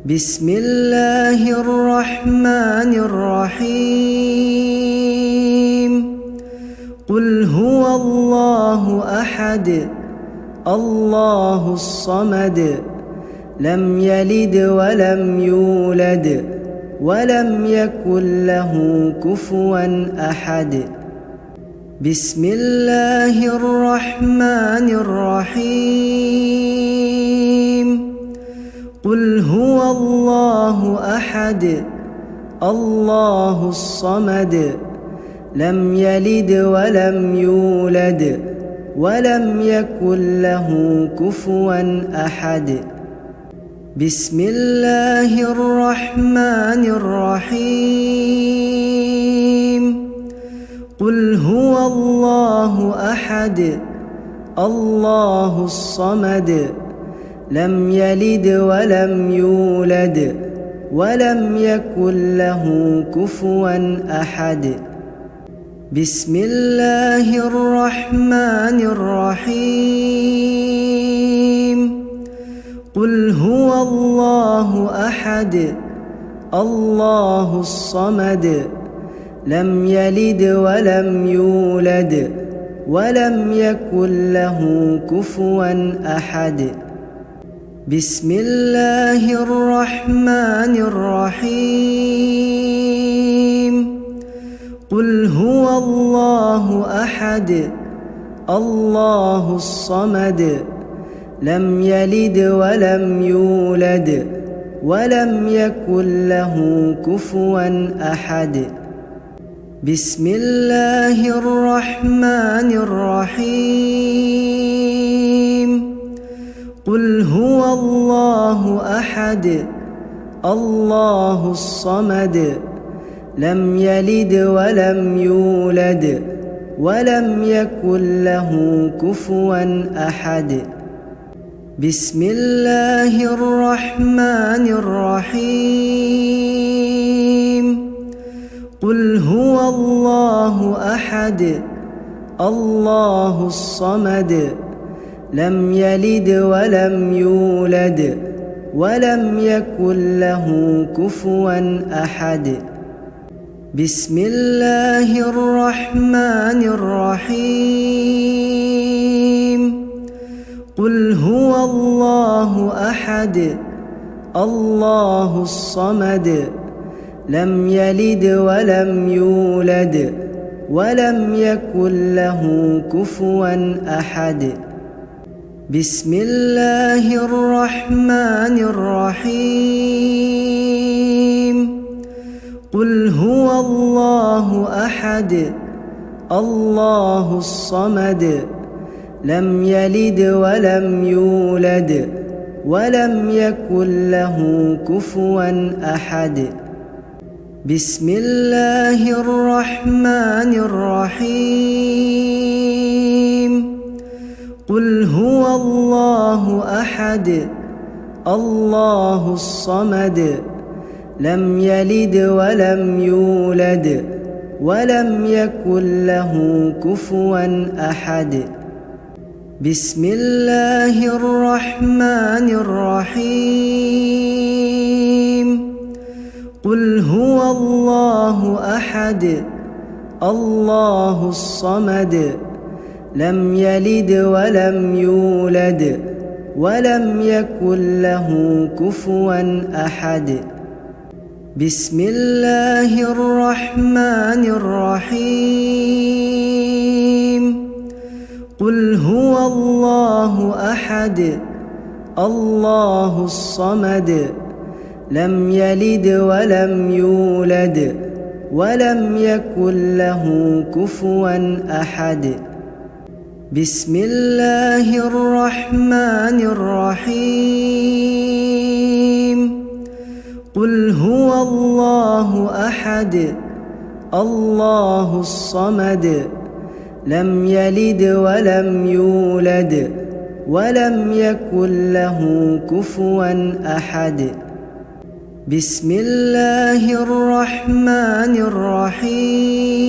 بسم الله الرحمن الرحيم قل هو الله أحد الله الصمد لم يلد ولم يولد ولم يكن له كفوا أحد بسم الله الرحمن الرحيم قل هو الله أحد الله الصمد لم يلد ولم يولد ولم يكن له كفوا أحد بسم الله الرحمن الرحيم قل هو الله أحد الله الصمد لم يلد ولم يولد ولم يكن له كفوا أحد بسم الله الرحمن الرحيم قل هو الله أحد الله الصمد لم يلد ولم يولد ولم يكن له كفوا أحد بسم الله الرحمن الرحيم قل هو الله أحد الله الصمد لم يلد ولم يولد ولم يكن له كفوا أحد بسم الله الرحمن الرحيم قل هو الله أحد الله الصمد لم يلد ولم يولد ولم يكن له كفوا أحد بسم الله الرحمن الرحيم قل هو الله أحد الله الصمد لم يلد ولم يولد ولم يكن له كفوا أحد بسم الله الرحمن الرحيم قل هو الله أحد الله الصمد لم يلد ولم يولد ولم يكن له كفوا أحد بسم الله الرحمن الرحيم قل هو الله أحد الله الصمد لم يلد ولم يولد ولم يكن له كفوا أحد بسم الله الرحمن الرحيم قل هو الله أحد الله الصمد لم يلد ولم يولد ولم يكن له كفوا أحد بسم الله الرحمن الرحيم قل هو الله أحد الله الصمد لم يلد ولم يولد ولم يكن له كفوا أحد بسم الله الرحمن الرحيم قل هو الله أحد الله الصمد لم يلد ولم يولد ولم يكن له كفوا أحد بسم الله الرحمن الرحيم قل هو الله أحد الله الصمد لم يلد ولم يولد ولم يكن له كفوا أحد بسم الله الرحمن الرحيم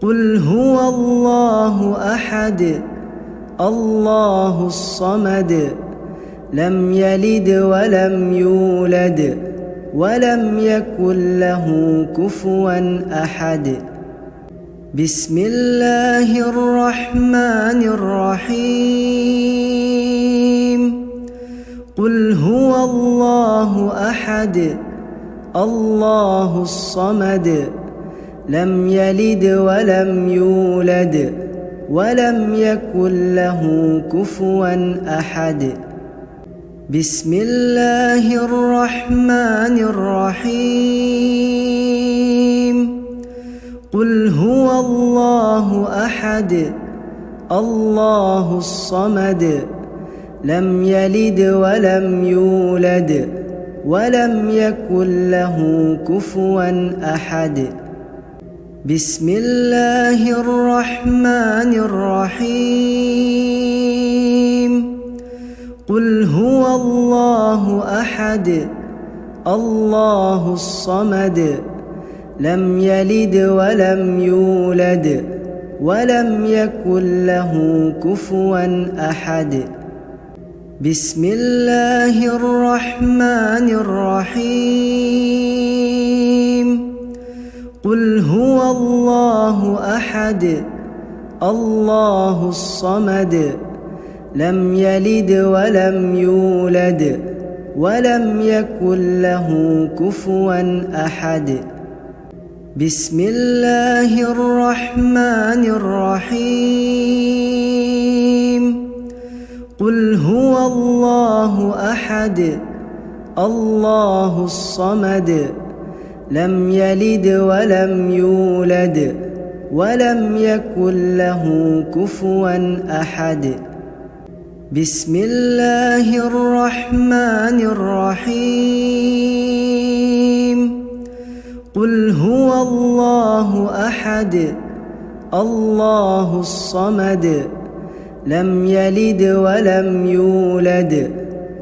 قل هو الله أحد الله الصمد لم يلد ولم يولد ولم يكن له كفوا أحد. بسم الله الرحمن الرحيم. قل هو الله أحد الله الصمد لم يلد ولم يولد ولم يكن له كفوا أحد. بسم الله الرحمن الرحيم. قل هو الله أحد الله الصمد لم يلد ولم يولد ولم يكن له كفوا أحد. بسم الله الرحمن الرحيم. قل هو الله أحد الله الصمد لم يلد ولم يولد ولم يكن له كفوا أحد. بسم الله الرحمن الرحيم. قل هو الله أحد الله الصمد لم يلد ولم يولد ولم يكن له كفوا أحد. بسم الله الرحمن الرحيم. قل هو الله أحد الله الصمد لم يلد ولم يولد ولم يكن له كفوا أحد. بسم الله الرحمن الرحيم. قل هو الله أحد الله الصمد لم يلد ولم يولد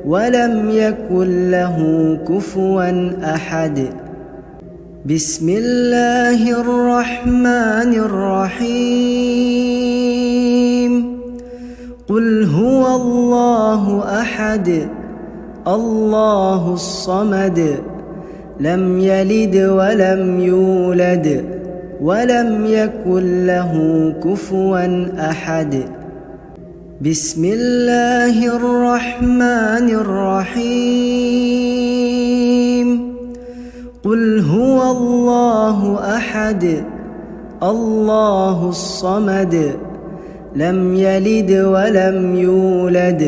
ولم يكن له كفوا أحد. بسم الله الرحمن الرحيم. قل هو الله أحد الله الصمد لم يلد ولم يولد ولم يكن له كفوا أحد. بسم الله الرحمن الرحيم. قل هو الله أحد الله الصمد لم يلد ولم يولد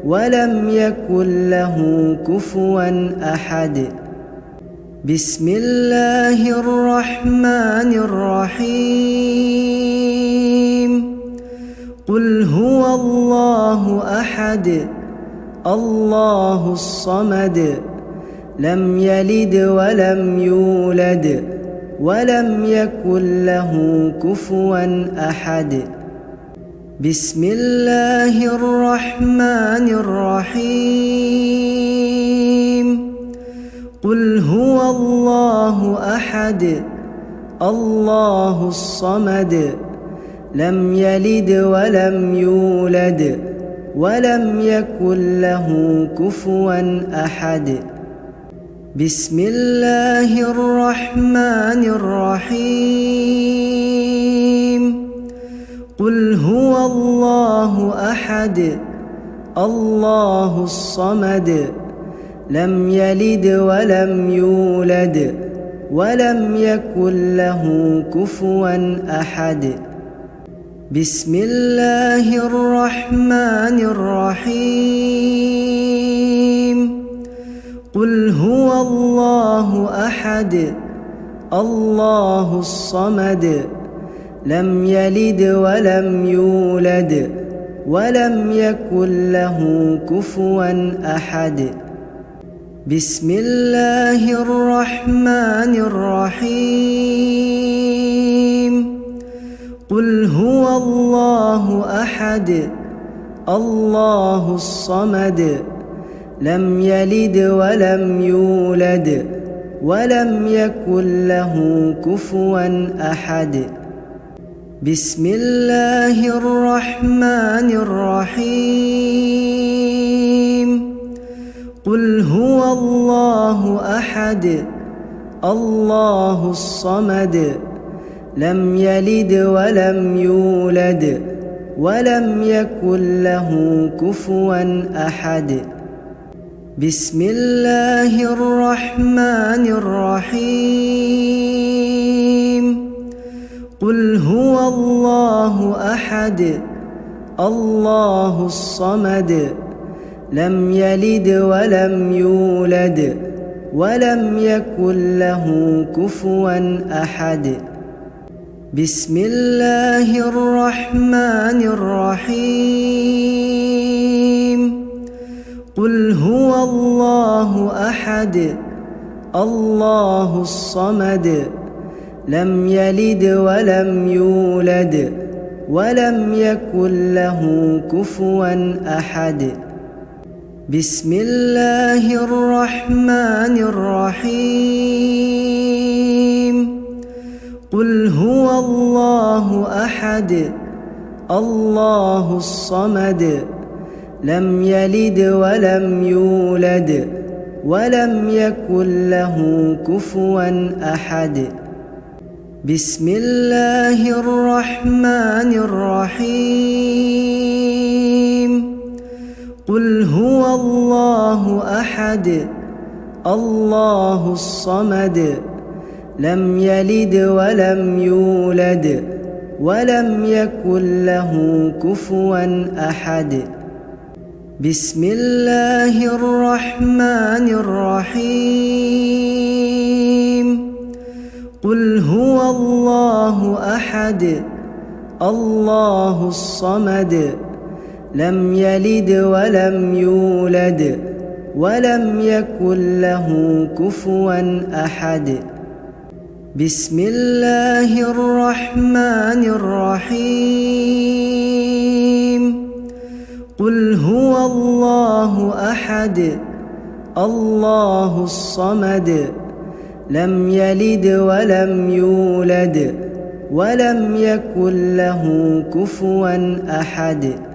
ولم يكن له كفوا أحد. بسم الله الرحمن الرحيم. قل هو الله أحد الله الصمد لم يلد ولم يولد ولم يكن له كفوا أحد. بسم الله الرحمن الرحيم. قل هو الله أحد الله الصمد لم يلد ولم يولد ولم يكن له كفوا أحد. بسم الله الرحمن الرحيم. قل هو الله أحد الله الصمد لم يلد ولم يولد ولم يكن له كفوا أحد. بسم الله الرحمن الرحيم. قل هو الله أحد الله الصمد لم يلد ولم يولد ولم يكن له كفوا أحد. بسم الله الرحمن الرحيم. قل هو الله أحد الله الصمد لم يلد ولم يولد ولم يكن له كفوا أحد. بسم الله الرحمن الرحيم. قل هو الله أحد الله الصمد لم يلد ولم يولد ولم يكن له كفوا أحد بسم الله الرحمن الرحيم قل هو الله أحد الله الصمد لم يلد ولم يولد ولم يكن له كفوا أحد بسم الله الرحمن الرحيم قل هو الله أحد الله الصمد لم يلد ولم يولد ولم يكن له كفوا أحد بسم الله الرحمن الرحيم قل هو الله أحد الله الصمد لم يلد ولم يولد ولم يكن له كفوا أحد بسم الله الرحمن الرحيم قل هو الله أحد الله الصمد لم يلد ولم يولد ولم يكن له كفوا أحد بسم الله الرحمن الرحيم قل هو الله أحد الله الصمد لم يلد ولم يولد ولم يكن له كفوا أحد بسم الله الرحمن الرحيم قل هو الله أحد الله الصمد لم يلد ولم يولد ولم يكن له كفوا أحد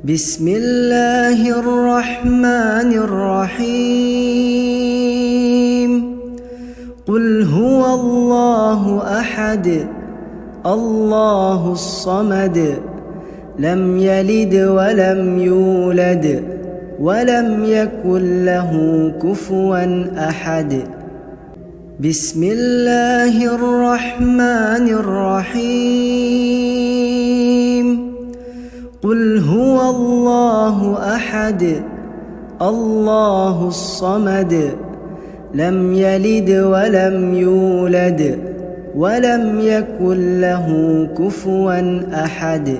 بسم الله الرحمن الرحيم قل هو الله أحد الله الصمد لم يلد ولم يولد ولم يكن له كفوا أحد بسم الله الرحمن الرحيم قل هو الله أحد الله الصمد لم يلد ولم يولد ولم يكن له كفوا أحد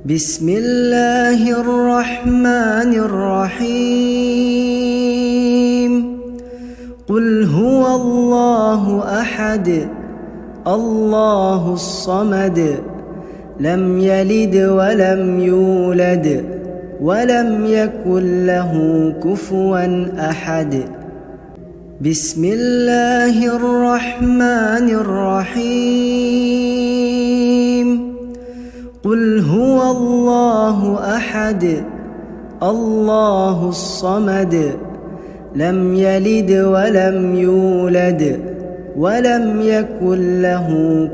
بسم الله الرحمن الرحيم قل هو الله أحد الله الصمد لم يلد ولم يولد ولم يكن له كفوا أحد بسم الله الرحمن الرحيم قل هو الله أحد الله الصمد لم يلد ولم يولد ولم يكن له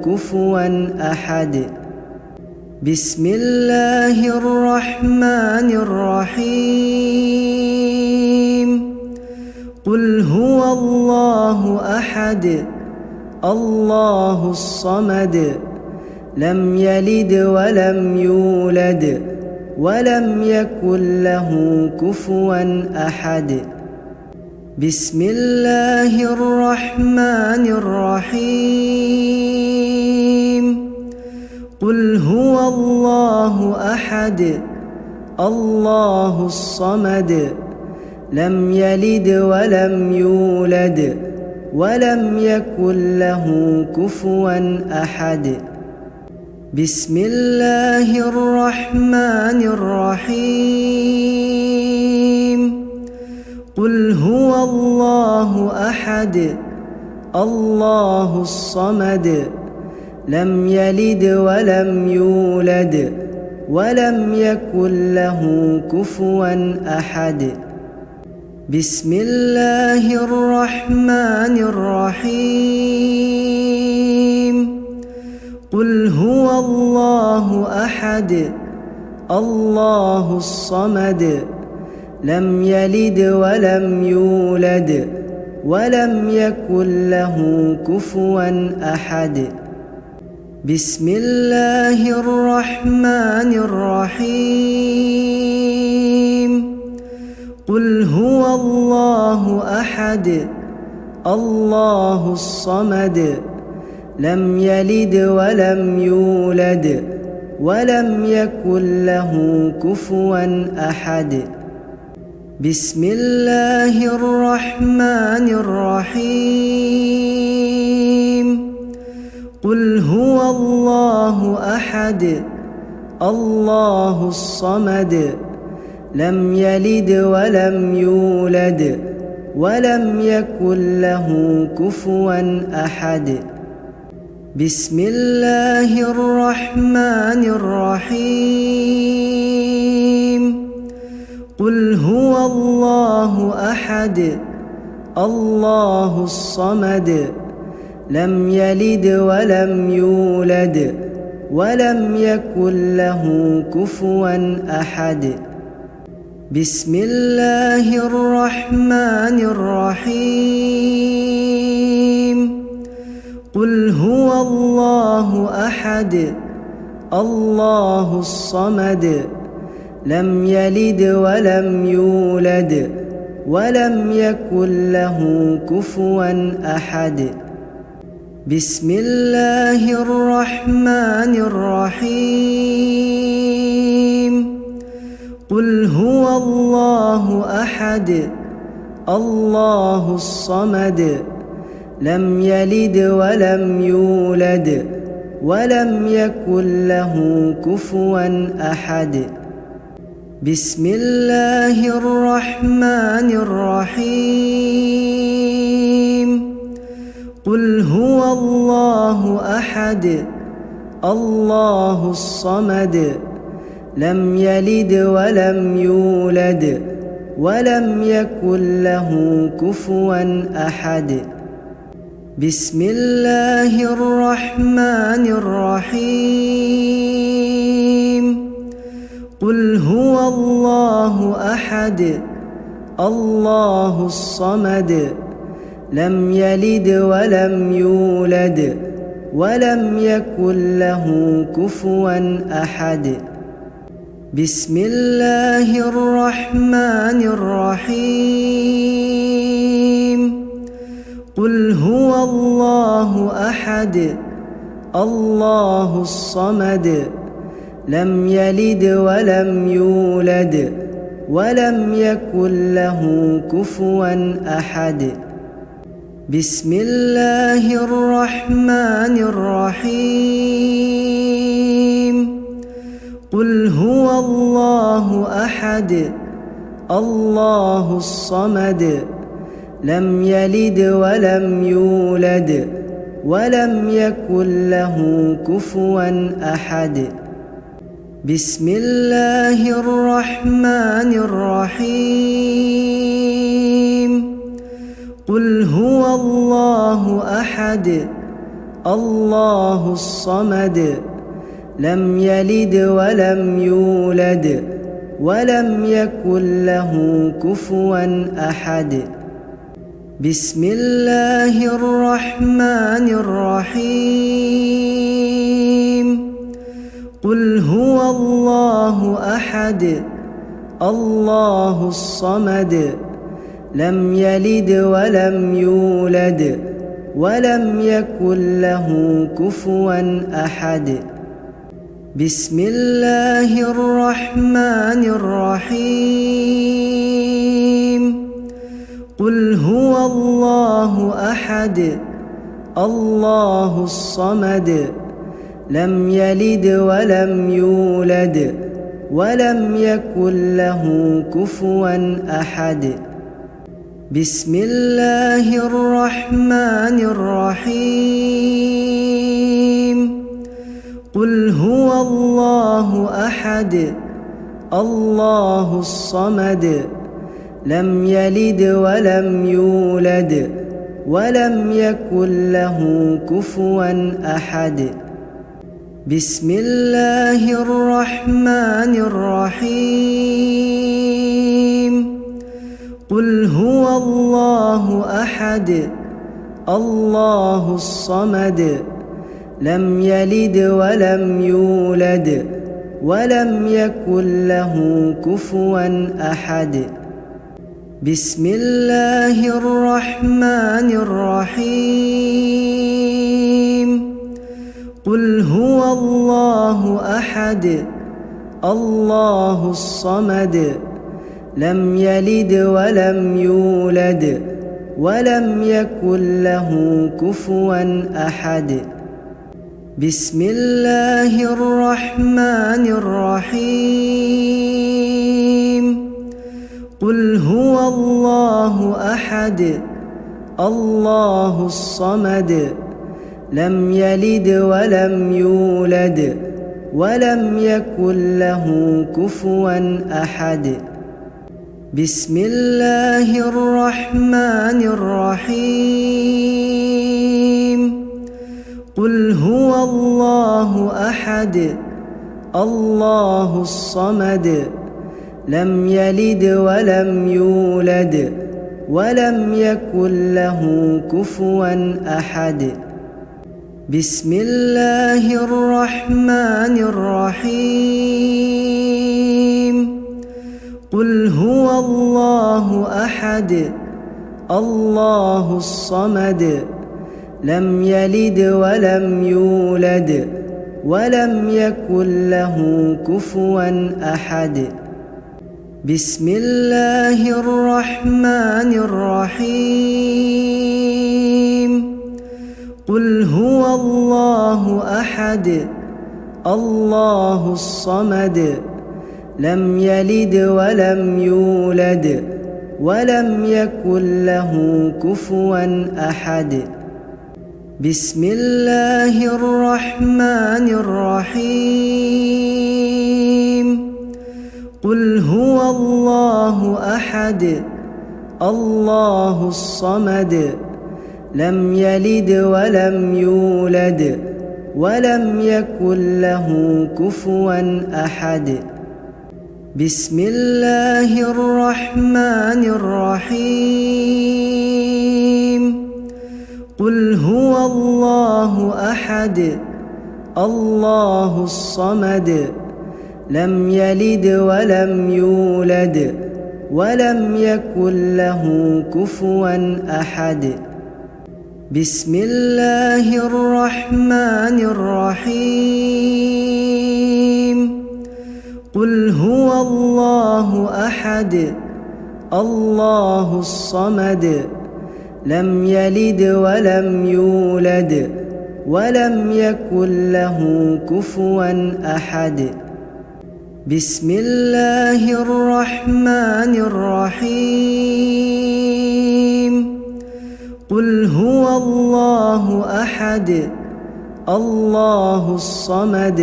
كفوا أحد بسم الله الرحمن الرحيم قل هو الله أحد الله الصمد لم يلد ولم يولد ولم يكن له كفوا أحد بسم الله الرحمن الرحيم قل هو الله أحد الله الصمد لم يلد ولم يولد ولم يكن له كفوا أحد بسم الله الرحمن الرحيم قل هو الله أحد الله الصمد لم يلد ولم يولد ولم يكن له كفوا أحد بسم الله الرحمن الرحيم قل هو الله أحد الله الصمد لم يلد ولم يولد ولم يكن له كفوا أحد بسم الله الرحمن الرحيم قل هو الله أحد الله الصمد لم يلد ولم يولد ولم يكن له كفوا أحد بسم الله الرحمن الرحيم قل هو الله أحد الله الصمد لم يلد ولم يولد ولم يكن له كفوا أحد بسم الله الرحمن الرحيم قل هو الله أحد الله الصمد لم يلد ولم يولد ولم يكن له كفوا أحد بسم الله الرحمن الرحيم قل هو الله أحد الله الصمد لم يلد ولم يولد ولم يكن له كفوا أحد بسم الله الرحمن الرحيم قل هو الله أحد الله الصمد لم يلد ولم يولد ولم يكن له كفوا أحد بسم الله الرحمن الرحيم قل هو الله أحد الله الصمد لم يلد ولم يولد ولم يكن له كفوا أحد بسم الله الرحمن الرحيم قل هو الله أحد الله الصمد لم يلد ولم يولد ولم يكن له كفوا أحد بسم الله الرحمن الرحيم قل هو الله أحد الله الصمد لم يلد ولم يولد ولم يكن له كفوا أحد بسم الله الرحمن الرحيم قل هو الله أحد الله الصمد لم يلد ولم يولد ولم يكن له كفوا أحد بسم الله الرحمن الرحيم قل هو الله أحد الله الصمد لم يلد ولم يولد ولم يكن له كفوا أحد بسم الله الرحمن الرحيم قل هو الله أحد الله الصمد لم يلد ولم يولد ولم يكن له كفوا أحد بسم الله الرحمن الرحيم قل هو الله أحد الله الصمد لم يلد ولم يولد ولم يكن له كفوا أحد بسم الله الرحمن الرحيم قل هو الله أحد الله الصمد لم يلد ولم يولد ولم يكن له كفوا أحد. بسم الله الرحمن الرحيم. قل هو الله أحد الله الصمد لم يلد ولم يولد ولم يكن له كفوا أحد. بسم الله الرحمن الرحيم. قل هو الله أحد الله الصمد لم يلد ولم يولد ولم يكن له كفوا أحد. بسم الله الرحمن الرحيم. قل هو الله أحد الله الصمد لم يلد ولم يولد ولم يكن له كفوا أحد. بسم الله الرحمن الرحيم. قل هو الله أحد الله الصمد لم يلد ولم يولد ولم يكن له كفوا أحد. بسم الله الرحمن الرحيم. قل هو الله أحد الله الصمد لم يلد ولم يولد ولم يكن له كفوا أحد. بسم الله الرحمن الرحيم. قل هو الله أحد الله الصمد لم يلد ولم يولد ولم يكن له كفوا أحد. بسم الله الرحمن الرحيم. قل هو الله أحد الله الصمد لم يلد ولم يولد ولم يكن له كفوا أحد. بسم الله الرحمن الرحيم. قل هو الله أحد الله الصمد لم يلد ولم يولد ولم يكن له كفوا أحد. بسم الله الرحمن الرحيم. قل هو الله أحد الله الصمد لم يلد ولم يولد ولم يكن له كفوا أحد. بسم الله الرحمن الرحيم. قل هو الله أحد الله الصمد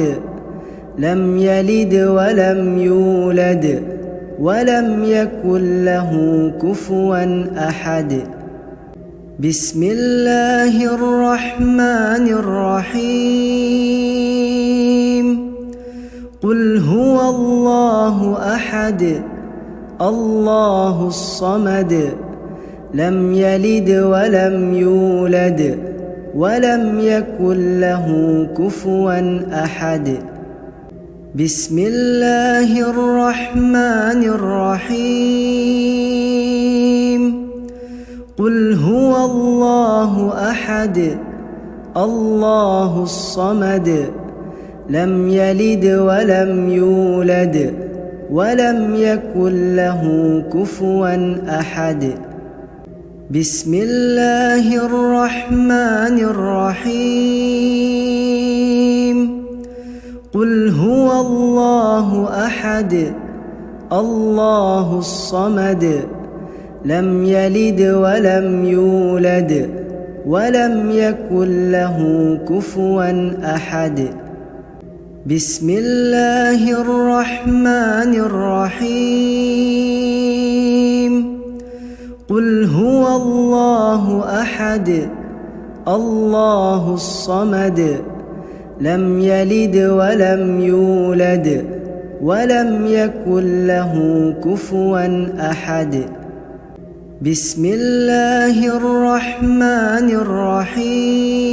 لم يلد ولم يولد ولم يكن له كفوا أحد. بسم الله الرحمن الرحيم. قل هو الله أحد الله الصمد لم يلد ولم يولد ولم يكن له كفوا أحد. بسم الله الرحمن الرحيم. قل هو الله أحد الله الصمد لم يلد ولم يولد ولم يكن له كفوا أحد. بسم الله الرحمن الرحيم. قل هو الله أحد الله الصمد لم يلد ولم يولد ولم يكن له كفوا أحد. بسم الله الرحمن الرحيم. قل هو الله أحد الله الصمد لم يلد ولم يولد ولم يكن له كفوا أحد. بسم الله الرحمن الرحيم.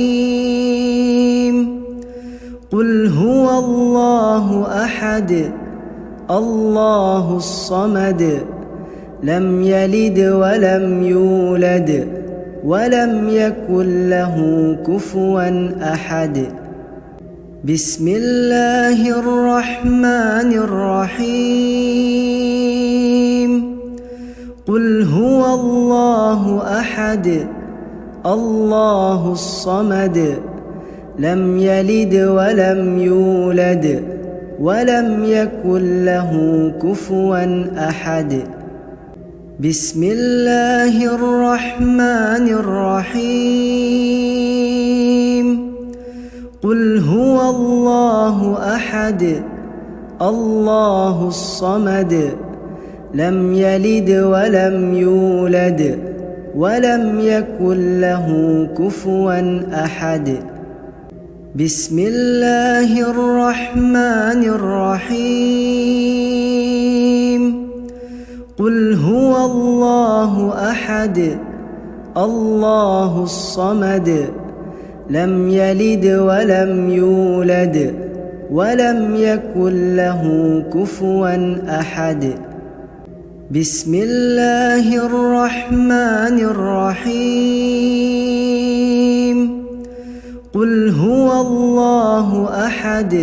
قل هو الله أحد الله الصمد لم يلد ولم يولد ولم يكن له كفوا أحد. بسم الله الرحمن الرحيم. قل هو الله أحد الله الصمد لم يلد ولم يولد ولم يكن له كفوا أحد. بسم الله الرحمن الرحيم. قل هو الله أحد الله الصمد لم يلد ولم يولد ولم يكن له كفوا أحد. بسم الله الرحمن الرحيم. قل هو الله أحد الله الصمد لم يلد ولم يولد ولم يكن له كفوا أحد. بسم الله الرحمن الرحيم. قل هو الله أحد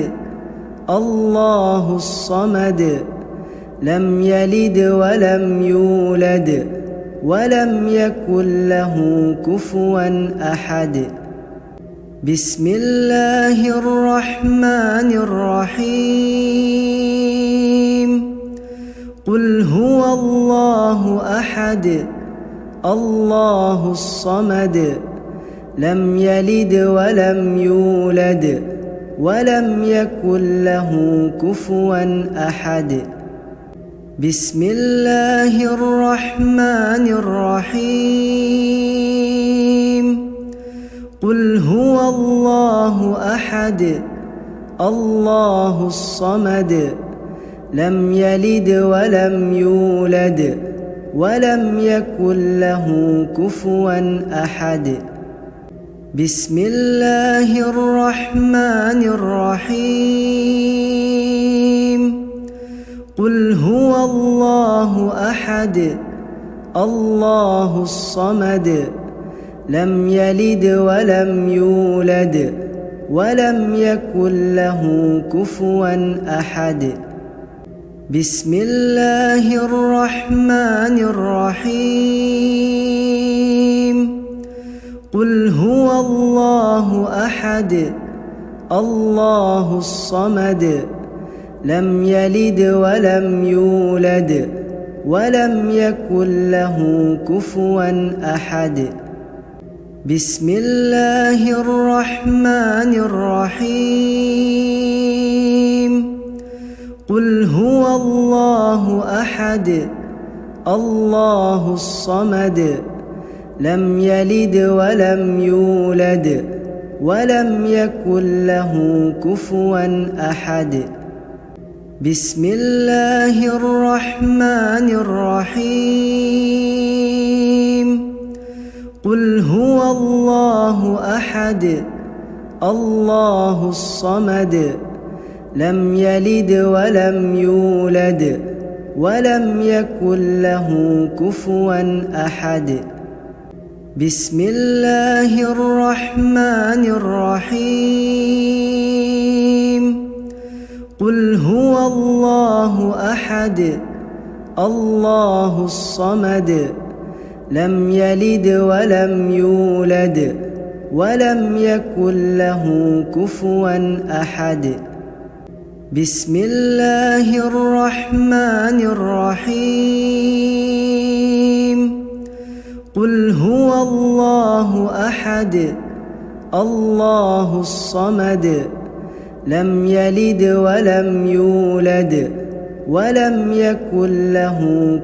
الله الصمد لم يلد ولم يولد ولم يكن له كفوا أحد. بسم الله الرحمن الرحيم. قل هو الله أحد الله الصمد لم يلد ولم يولد ولم يكن له كفوا أحد. بسم الله الرحمن الرحيم. قل هو الله أحد الله الصمد لم يلد ولم يولد ولم يكن له كفوا أحد. بسم الله الرحمن الرحيم. قل هو الله أحد الله الصمد لم يلد ولم يولد ولم يكن له كفوا أحد. بسم الله الرحمن الرحيم. قل هو الله أحد الله الصمد لم يلد ولم يولد ولم يكن له كفوا أحد. بسم الله الرحمن الرحيم. قل هو الله أحد الله الصمد لم يلد ولم يولد ولم يكن له كفوا أحد. بسم الله الرحمن الرحيم. قل هو الله أحد الله الصمد لم يلد ولم يولد ولم يكن له كفوا أحد. بسم الله الرحمن الرحيم. قل هو الله أحد الله الصمد لم يلد ولم يولد ولم يكن له كفوا أحد. بسم الله الرحمن الرحيم. قل هو الله أحد الله الصمد لم يلد ولم يولد ولم يكن له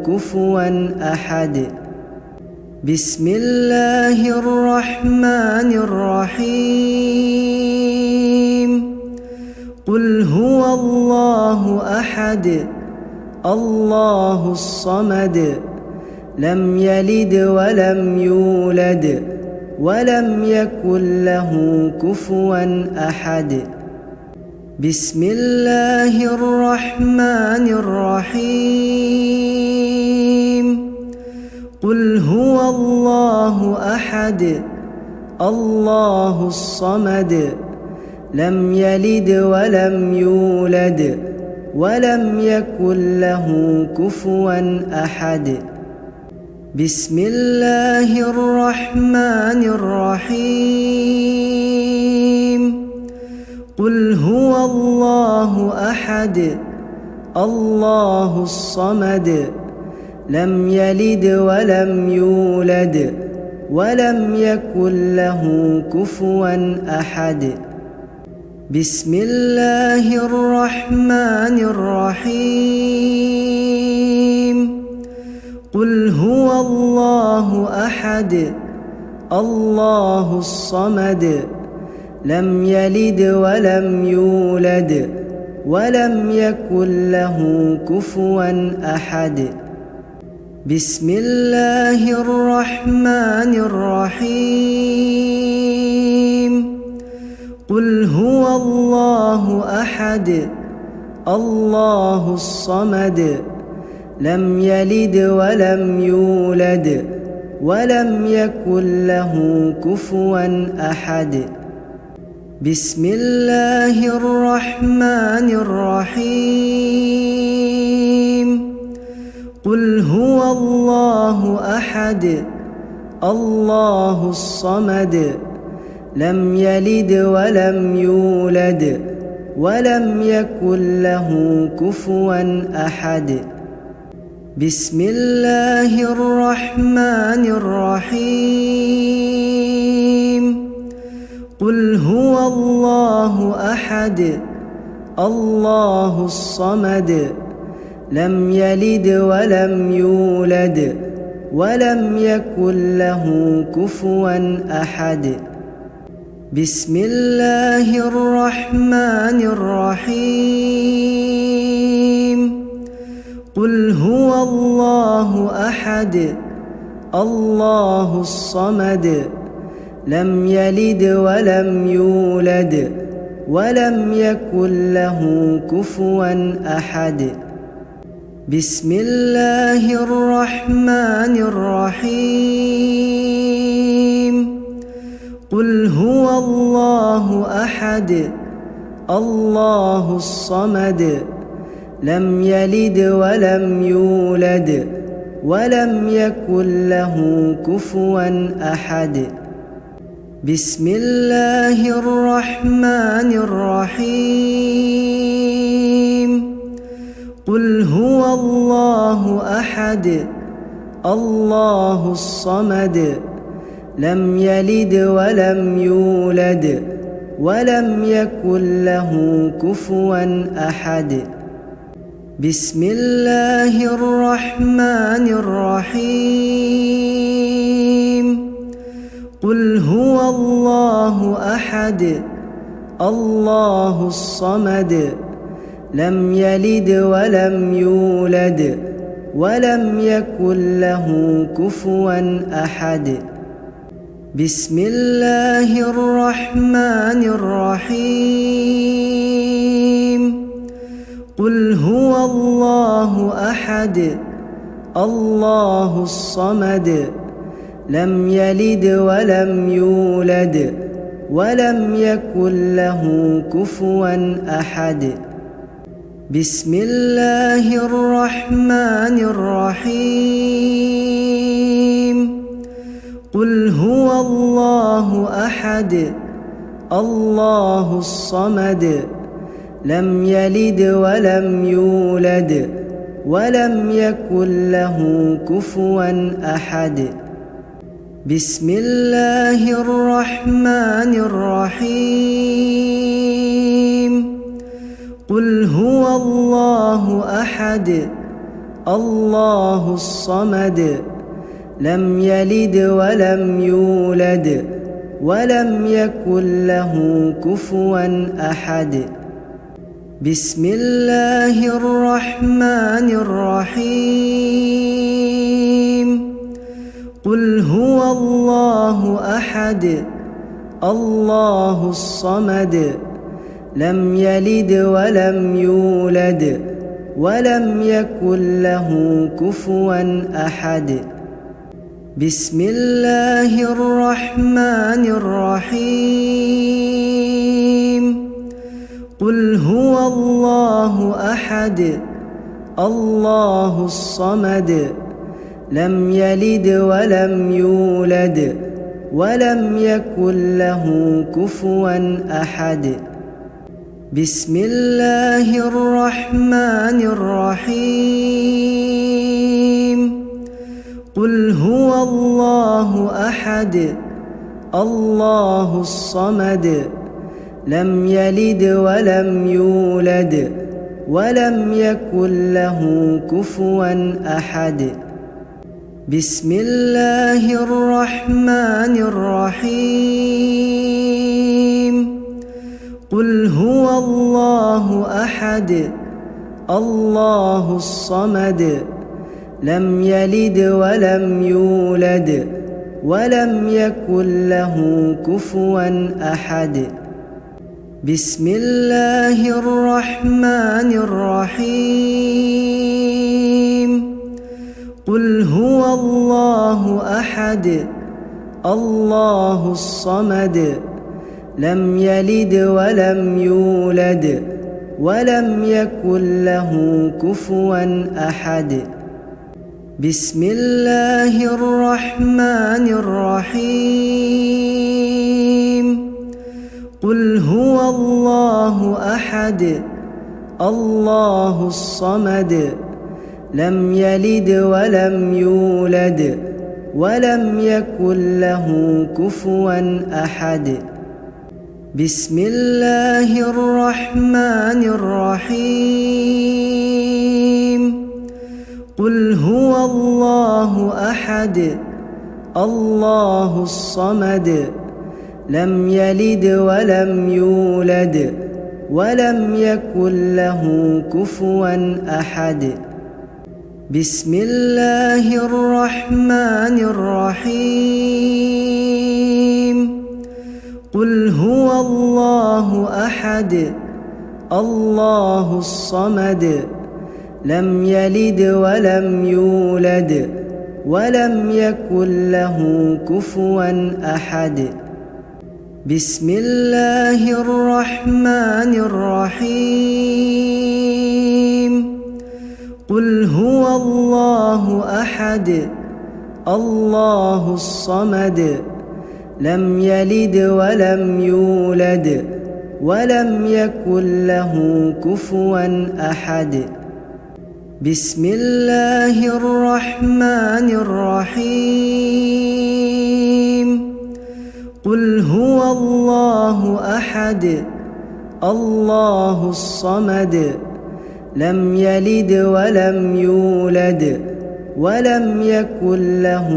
كفوا أحد. بسم الله الرحمن الرحيم قل هو الله أحد الله الصمد لم يلد ولم يولد ولم يكن له كفوا أحد بسم الله الرحمن الرحيم قل هو الله أحد الله الصمد لم يلد ولم يولد ولم يكن له كفوا أحد بسم الله الرحمن الرحيم قل هو الله أحد الله الصمد لم يلد ولم يولد ولم يكن له كفوا أحد بسم الله الرحمن الرحيم قل هو الله أحد الله الصمد لم يلد ولم يولد ولم يكن له كفوا أحد بسم الله الرحمن الرحيم قل هو الله أحد الله الصمد لم يلد ولم يولد ولم يكن له كفوا أحد بسم الله الرحمن الرحيم قل هو الله أحد الله الصمد لم يلد ولم يولد ولم يكن له كفوا أحد بسم الله الرحمن الرحيم قل هو الله أحد الله الصمد لم يلد ولم يولد ولم يكن له كفوا أحد بسم الله الرحمن الرحيم قل هو الله أحد الله الصمد لم يلد ولم يولد ولم يكن له كفوا أحد بسم الله الرحمن الرحيم قل هو الله أحد الله الصمد لم يلد ولم يولد ولم يكن له كفوا أحد بسم الله الرحمن الرحيم قل هو الله أحد الله الصمد لم يلد ولم يولد ولم يكن له كفوا أحد بسم الله الرحمن الرحيم قل هو الله أحد الله الصمد لم يلد ولم يولد ولم يكن له كفوا أحد بسم الله الرحمن الرحيم قل هو الله أحد الله الصمد لم يلد ولم يولد ولم يكن له كفوا أحد بسم الله الرحمن الرحيم قل هو الله أحد الله الصمد لم يلد ولم يولد ولم يكن له كفوا أحد بسم الله الرحمن الرحيم قل هو الله أحد الله الصمد لم يلد ولم يولد ولم يكن له كفوا أحد. بسم الله الرحمن الرحيم. قل هو الله أحد الله الصمد لم يلد ولم يولد ولم يكن له كفوا أحد. بسم الله الرحمن الرحيم. قل هو الله أحد الله الصمد لم يلد ولم يولد ولم يكن له كفوا أحد. بسم الله الرحمن الرحيم. قل هو الله أحد الله الصمد لم يلد ولم يولد ولم يكن له كفوا أحد. بسم الله الرحمن الرحيم. قل هو الله أحد الله الصمد لم يلد ولم يولد ولم يكن له كفوا أحد. بسم الله الرحمن الرحيم. قل هو الله أحد الله الصمد لم يلد ولم يولد ولم يكن له كفوا أحد. بسم الله الرحمن الرحيم. قل هو الله أحد الله الصمد لم يلد ولم يولد ولم يكن له كفوا أحد. بسم الله الرحمن الرحيم. قل هو الله أحد الله الصمد لم يلد ولم يولد ولم يكن له كفوا أحد. بسم الله الرحمن الرحيم. قل هو الله أحد الله الصمد لم يلد ولم يولد ولم يكن له كفوا أحد. بسم الله الرحمن الرحيم. قل هو الله أحد الله الصمد لم يلد ولم يولد ولم يكن له كفوا أحد. بسم الله الرحمن الرحيم. قل هو الله أحد الله الصمد لم يلد ولم يولد ولم يكن له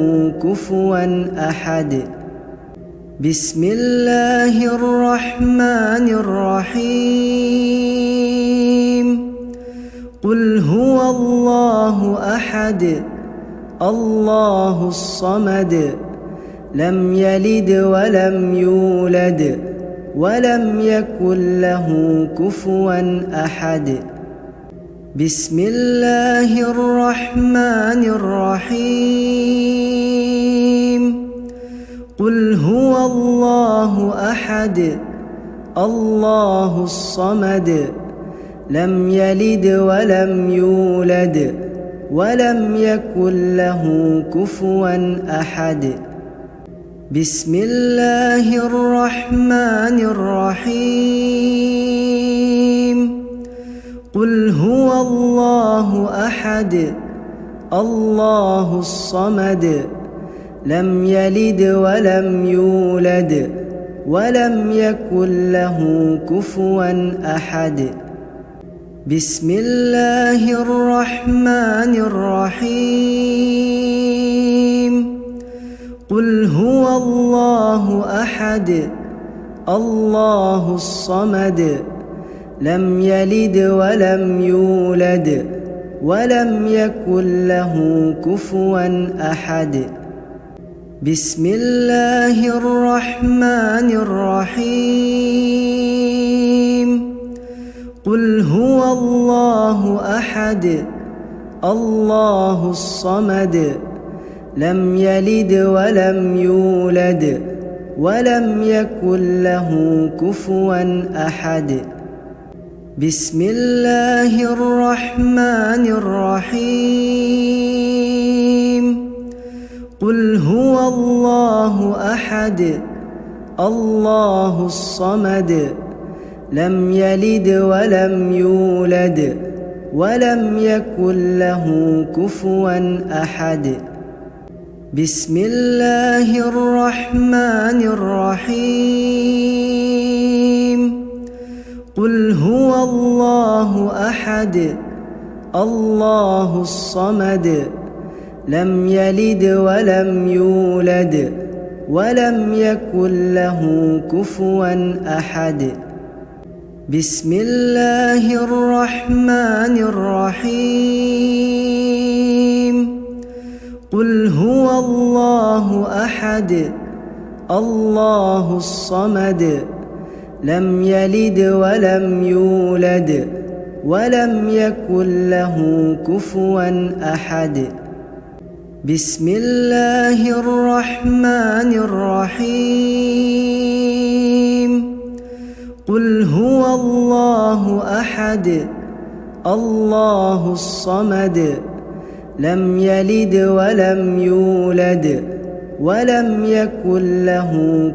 كفوا أحد. بسم الله الرحمن الرحيم. قل هو الله أحد الله الصمد لم يلد ولم يولد ولم يكن له كفوا أحد. بسم الله الرحمن الرحيم. قل هو الله أحد الله الصمد لم يلد ولم يولد ولم يكن له كفوا أحد. بسم الله الرحمن الرحيم. قل هو الله أحد الله الصمد لم يلد ولم يولد ولم يكن له كفوا أحد. بسم الله الرحمن الرحيم. قل هو الله أحد الله الصمد لم يلد ولم يولد ولم يكن له كفوا أحد بسم الله الرحمن الرحيم قل هو الله أحد الله الصمد لم يلد ولم يولد ولم يكن له كفوا أحد بسم الله الرحمن الرحيم قل هو الله أحد الله الصمد لم يلد ولم يولد ولم يكن له كفوا أحد بسم الله الرحمن الرحيم قل هو الله أحد الله الصمد لم يلد ولم يولد ولم يكن له كفوا أحد بسم الله الرحمن الرحيم قل هو الله أحد الله الصمد لم يلد ولم يولد ولم يكن له كفوا أحد بسم الله الرحمن الرحيم قل هو الله أحد الله الصمد لم يلد ولم يولد ولم يكن له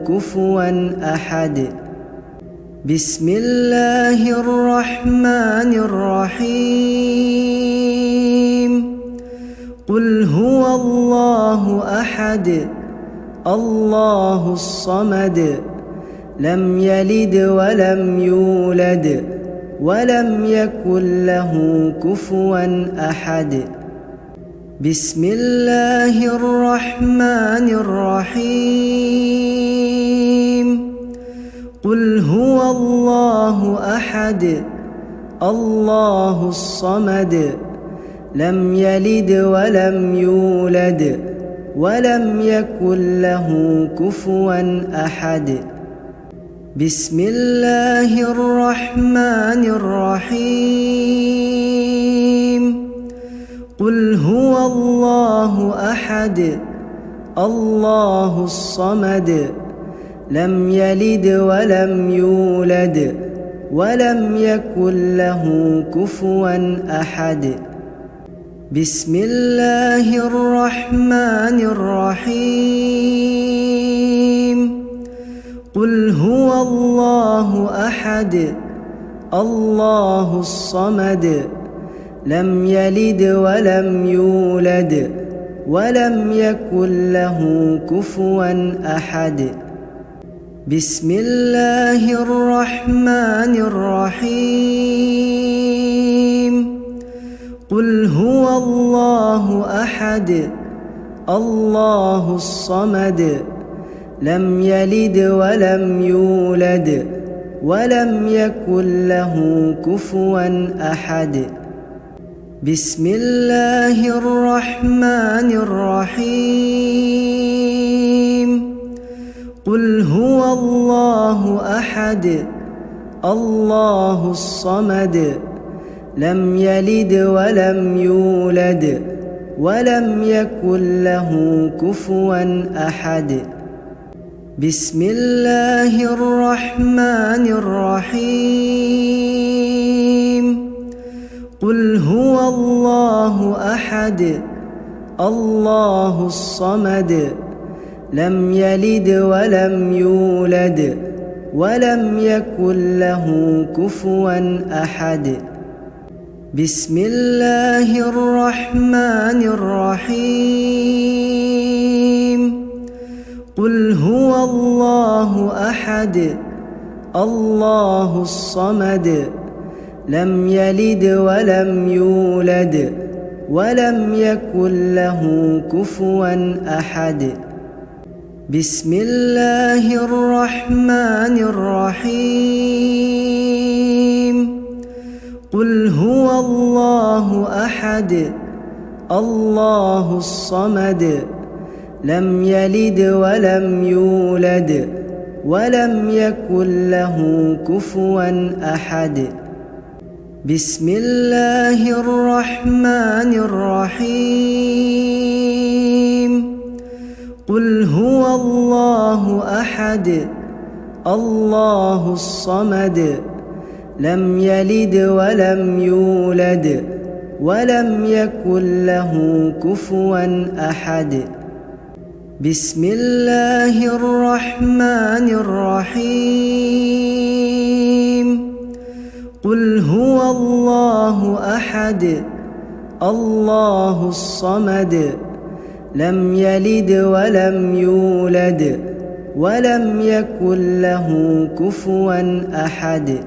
كفوا أحد بسم الله الرحمن الرحيم قل هو الله أحد الله الصمد لم يلد ولم يولد ولم يكن له كفوا أحد بسم الله الرحمن الرحيم قل هو الله أحد الله الصمد لم يلد ولم يولد ولم يكن له كفوا أحد بسم الله الرحمن الرحيم قل هو الله أحد الله الصمد لم يلد ولم يولد ولم يكن له كفوا أحد بسم الله الرحمن الرحيم قل هو الله أحد الله الصمد لم يلد ولم يولد ولم يكن له كفوا أحد بسم الله الرحمن الرحيم قل هو الله أحد الله الصمد لم يلد ولم يولد ولم يكن له كفوا أحد بسم الله الرحمن الرحيم قل هو الله أحد الله الصمد لم يلد ولم يولد ولم يكن له كفوا أحد بسم الله الرحمن الرحيم قل هو الله أحد الله الصمد لم يلد ولم يولد ولم يكن له كفوا أحد بسم الله الرحمن الرحيم قل هو الله أحد الله الصمد لم يلد ولم يولد ولم يكن له كفوا أحد بسم الله الرحمن الرحيم قل هو الله أحد الله الصمد لم يلد ولم يولد ولم يكن له كفوا أحد بسم الله الرحمن الرحيم قل هو الله أحد الله الصمد لم يلد ولم يولد ولم يكن له كفوا أحد بسم الله الرحمن الرحيم قل هو الله أحد الله الصمد لم يلد ولم يولد ولم يكن له كفوا أحد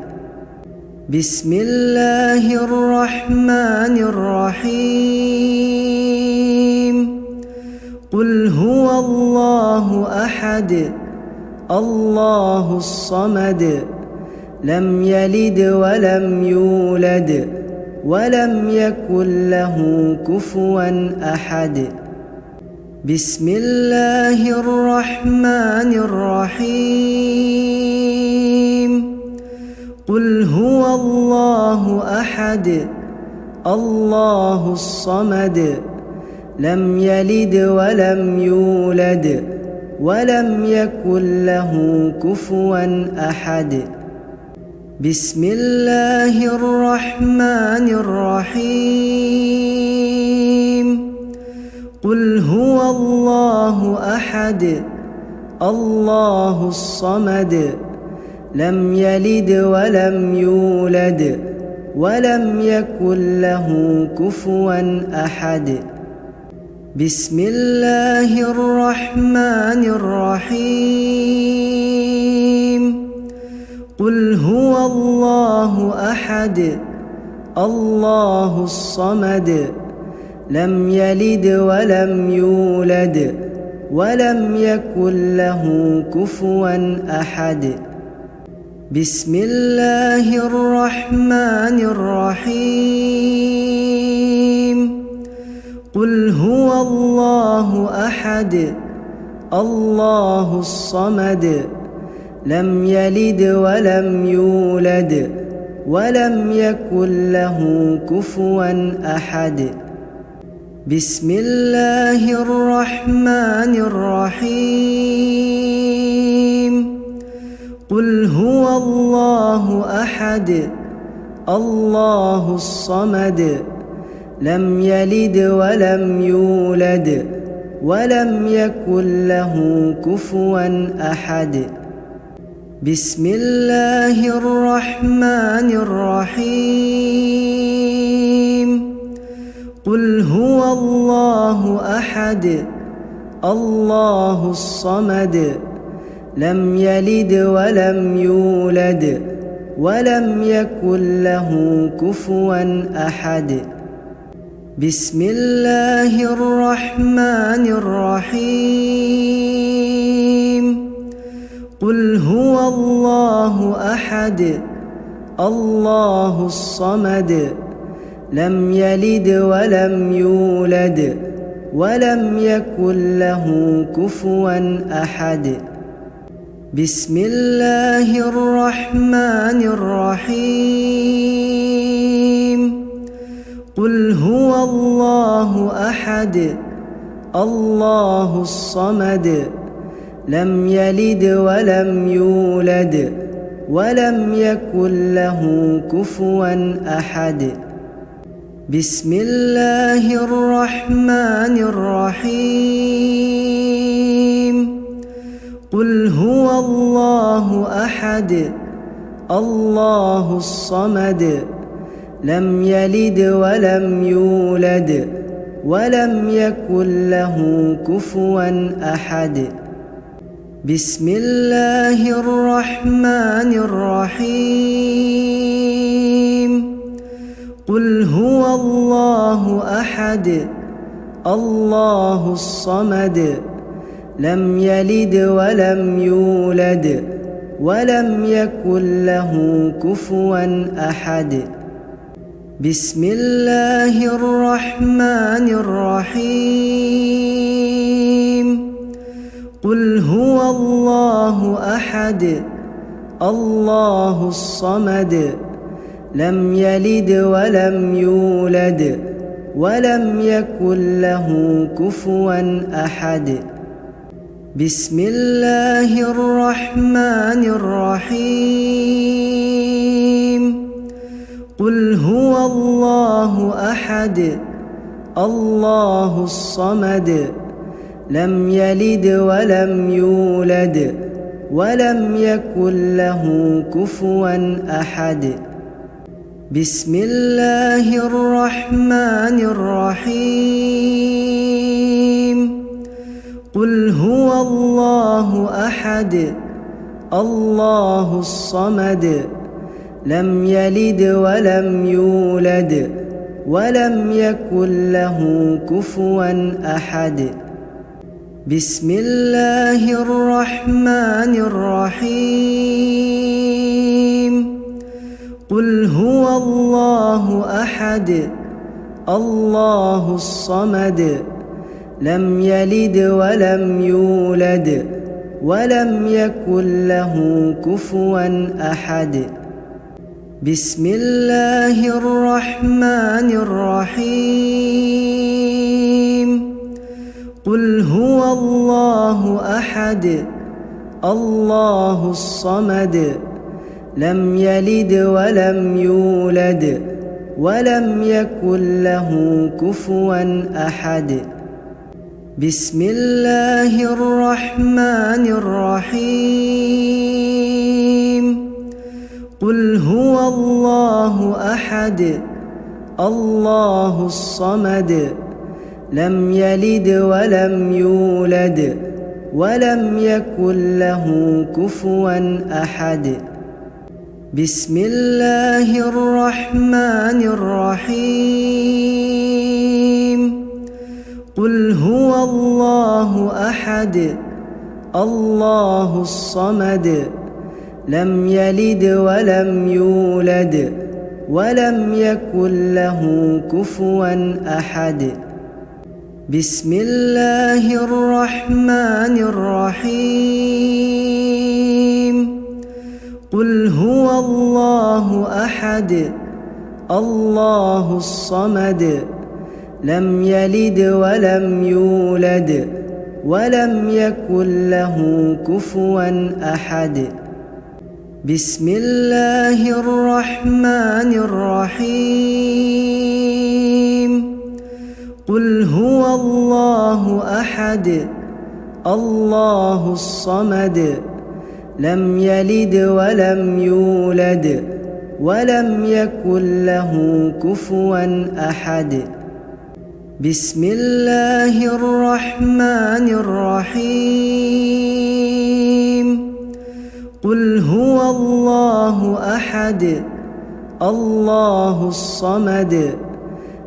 بسم الله الرحمن الرحيم قل هو الله أحد الله الصمد لم يلد ولم يولد ولم يكن له كفوا أحد بسم الله الرحمن الرحيم قل هو الله أحد الله الصمد لم يلد ولم يولد ولم يكن له كفوا أحد بسم الله الرحمن الرحيم قل هو الله أحد الله الصمد لم يلد ولم يولد ولم يكن له كفوا أحد بسم الله الرحمن الرحيم قل هو الله أحد الله الصمد لم يلد ولم يولد ولم يكن له كفوا أحد بسم الله الرحمن الرحيم قل هو الله أحد الله الصمد لم يلد ولم يولد ولم يكن له كفوا أحد بسم الله الرحمن الرحيم قل هو الله أحد الله الصمد لم يلد ولم يولد ولم يكن له كفوا أحد بسم الله الرحمن الرحيم قل هو الله أحد الله الصمد لم يلد ولم يولد ولم يكن له كفوا أحد بسم الله الرحمن الرحيم قل هو الله أحد الله الصمد لم يلد ولم يولد ولم يكن له كفوا أحد بسم الله الرحمن الرحيم قل هو الله أحد الله الصمد لم يلد ولم يولد ولم يكن له كفوا أحد بسم الله الرحمن الرحيم قل هو الله أحد الله الصمد لم يلد ولم يولد ولم يكن له كفوا أحد بسم الله الرحمن الرحيم قل هو الله أحد الله الصمد لم يلد ولم يولد ولم يكن له كفوا أحد. بسم الله الرحمن الرحيم. قل هو الله أحد الله الصمد لم يلد ولم يولد ولم يكن له كفوا أحد. بسم الله الرحمن الرحيم. قل هو الله أحد الله الصمد لم يلد ولم يولد ولم يكن له كفوا أحد. بسم الله الرحمن الرحيم. قل هو الله أحد الله الصمد لم يلد ولم يولد ولم يكن له كفوا أحد. بسم الله الرحمن الرحيم. قل هو الله أحد الله الصمد لم يلد ولم يولد ولم يكن له كفوا أحد. بسم الله الرحمن الرحيم. قل هو الله أحد الله الصمد لم يلد ولم يولد ولم يكن له كفوا أحد. بسم الله الرحمن الرحيم. قل هو الله أحد الله الصمد لم يلد ولم يولد ولم يكن له كفوا أحد. بسم الله الرحمن الرحيم. قل هو الله أحد الله الصمد لم يلد ولم يولد ولم يكن له كفوا أحد. بسم الله الرحمن الرحيم. قل هو الله أحد الله الصمد لم يلد ولم يولد ولم يكن له كفوا أحد. بسم الله الرحمن الرحيم. قل هو الله أحد الله الصمد لم يلد ولم يولد ولم يكن له كفوا أحد. بسم الله الرحمن الرحيم. قل هو الله أحد الله الصمد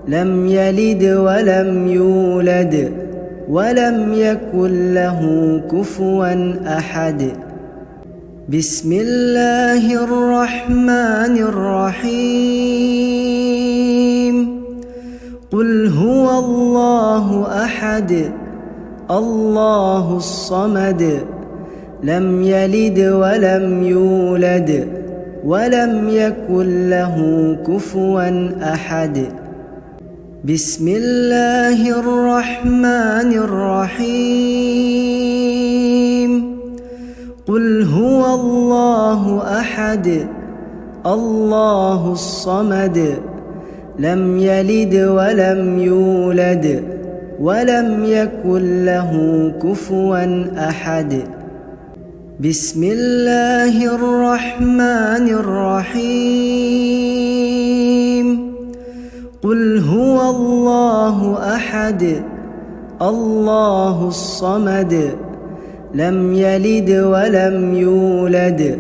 لم يلد ولم يولد ولم يكن له كفوا أحد. بسم الله الرحمن الرحيم. قل هو الله أحد الله الصمد لم يلد ولم يولد ولم يكن له كفوا أحد. بسم الله الرحمن الرحيم. قل هو الله أحد الله الصمد لم يلد ولم يولد ولم يكن له كفوا أحد. بسم الله الرحمن الرحيم. قل هو الله أحد الله الصمد لم يلد ولم يولد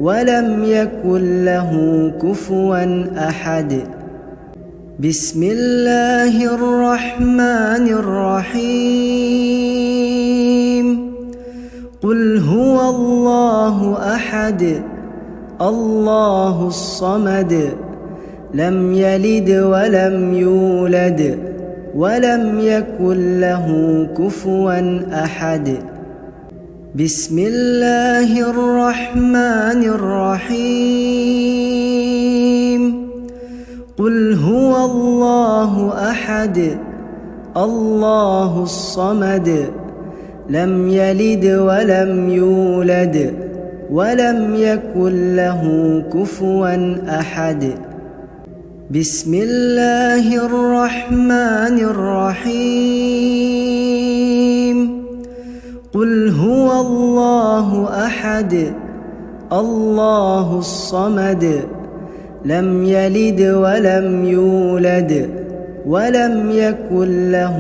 ولم يكن له كفوا أحد. بسم الله الرحمن الرحيم. قل هو الله أحد الله الصمد لم يلد ولم يولد ولم يكن له كفوا أحد بسم الله الرحمن الرحيم قل هو الله أحد الله الصمد لم يلد ولم يولد ولم يكن له كفوا أحد بسم الله الرحمن الرحيم قل هو الله أحد الله الصمد لم يلد ولم يولد ولم يكن له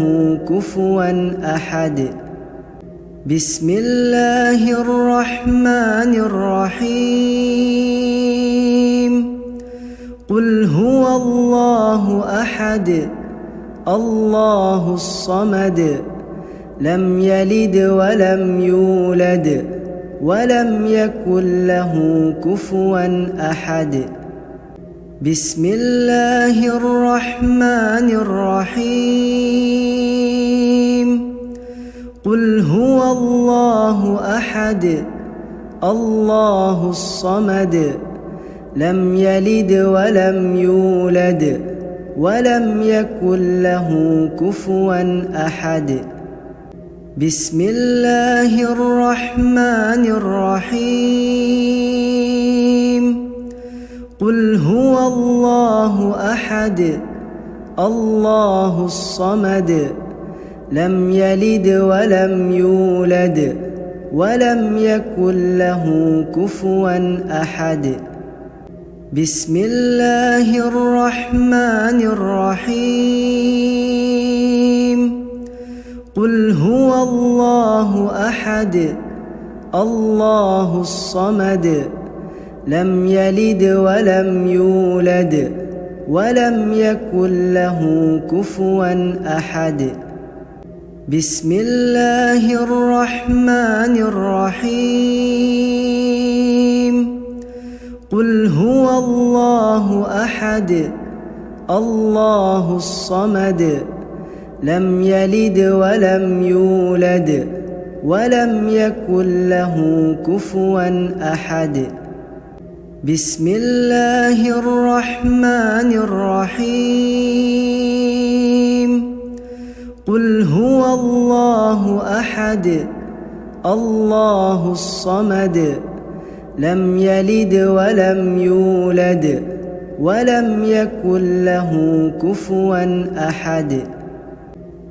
كفوا أحد بسم الله الرحمن الرحيم قل هو الله أحد الله الصمد لم يلد ولم يولد ولم يكن له كفوا أحد بسم الله الرحمن الرحيم قل هو الله أحد الله الصمد لم يلد ولم يولد ولم يكن له كفوا أحد بسم الله الرحمن الرحيم قل هو الله أحد الله الصمد لم يلد ولم يولد ولم يكن له كفوا أحد بسم الله الرحمن الرحيم قل هو الله أحد الله الصمد لم يلد ولم يولد ولم يكن له كفوا أحد بسم الله الرحمن الرحيم قل هو الله أحد الله الصمد لم يلد ولم يولد ولم يكن له كفوا أحد بسم الله الرحمن الرحيم قل هو الله أحد الله الصمد لم يلد ولم يولد ولم يكن له كفوا أحد